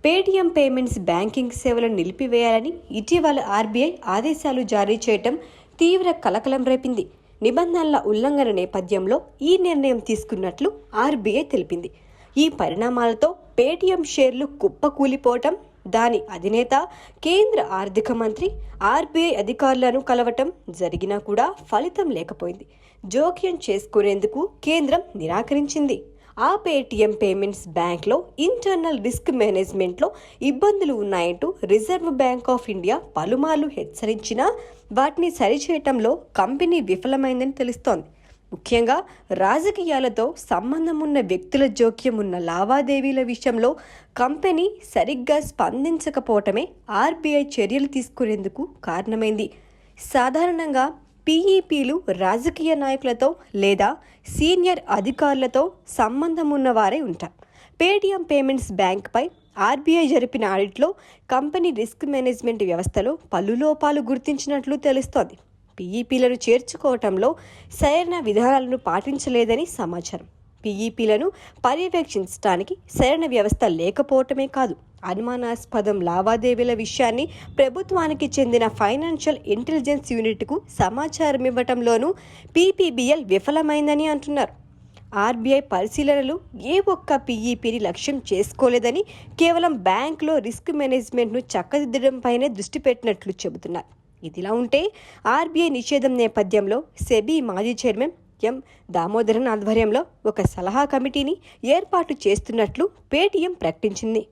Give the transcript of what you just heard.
Paytm payments banking సేవలను నిలిపివేయాలని ఇటీవల RBI ఆదేశాలు జారీ చేయటం తీవ్ర కలకలం రేపింది. నిబంధనల ఉల్లంఘన నేపథ్యంలో ఈ నిర్ణయం తీసుకున్నట్లు ఆర్బీఐ తెలిపింది. ఈ పరిణామాలతో పేటీఎం షేర్లు కుప్పకూలిపోవటం, దాని అధినేత కేంద్ర ఆర్థిక మంత్రి ఆర్బీఐ అధికారులను కలవటం జరిగినా కూడా ఫలితం లేకపోయింది. జోక్యం చేసుకునేందుకు కేంద్రం నిరాకరించింది. ఆ పేటీఎం పేమెంట్స్ బ్యాంక్లో ఇంటర్నల్ రిస్క్ మేనేజ్మెంట్లో ఇబ్బందులు ఉన్నాయంటూ రిజర్వ్ బ్యాంక్ ఆఫ్ ఇండియా పలుమార్లు హెచ్చరించినా వాటిని సరిచేయటంలో కంపెనీ విఫలమైందని తెలుస్తోంది. ముఖ్యంగా రాజకీయాలతో సంబంధం ఉన్న వ్యక్తుల జోక్యం ఉన్న లావాదేవీల విషయంలో కంపెనీ సరిగ్గా స్పందించకపోవటమే ఆర్బీఐ చర్యలు తీసుకునేందుకు కారణమైంది. సాధారణంగా పీఈపీలు రాజకీయ నాయకులతో లేదా సీనియర్ అధికారులతో సంబంధం ఉన్నవారే ఉంటారు. పేటీఎం పేమెంట్స్ బ్యాంక్పై ఆర్బీఐ జరిపిన ఆడిట్లో కంపెనీ రిస్క్ మేనేజ్మెంట్ వ్యవస్థలో పలు లోపాలు గుర్తించినట్లు తెలుస్తోంది. పీఈపీలను చేర్చుకోవటంలో సరైన విధానాలను పాటించలేదని సమాచారం. పీఈపీలను పర్యవేక్షించడానికి సరైన వ్యవస్థ లేకపోవటమే కాదు, అనుమానాస్పదం లావాదేవీల విషయాన్ని ప్రభుత్వానికి చెందిన ఫైనాన్షియల్ ఇంటెలిజెన్స్ యూనిట్కు సమాచారం ఇవ్వటంలోనూ పీపీబీఎల్ విఫలమైందని అంటున్నారు. ఆర్బీఐ పరిశీలనలు ఏ ఒక్క పీఈపీని లక్ష్యం చేసుకోలేదని, కేవలం బ్యాంకులో రిస్క్ మేనేజ్మెంట్ను చక్కదిద్దడంపైనే దృష్టి పెట్టినట్లు చెబుతున్నారు. ఇదిలా ఉంటే ఆర్బీఐ నిషేధం నేపథ్యంలో సెబీ మాజీ చైర్మన్ ఎం దామోదరన్ ఆధ్వర్యంలో ఒక సలహా కమిటీని ఏర్పాటు చేస్తున్నట్లు పేటీఎం ప్రకటించింది.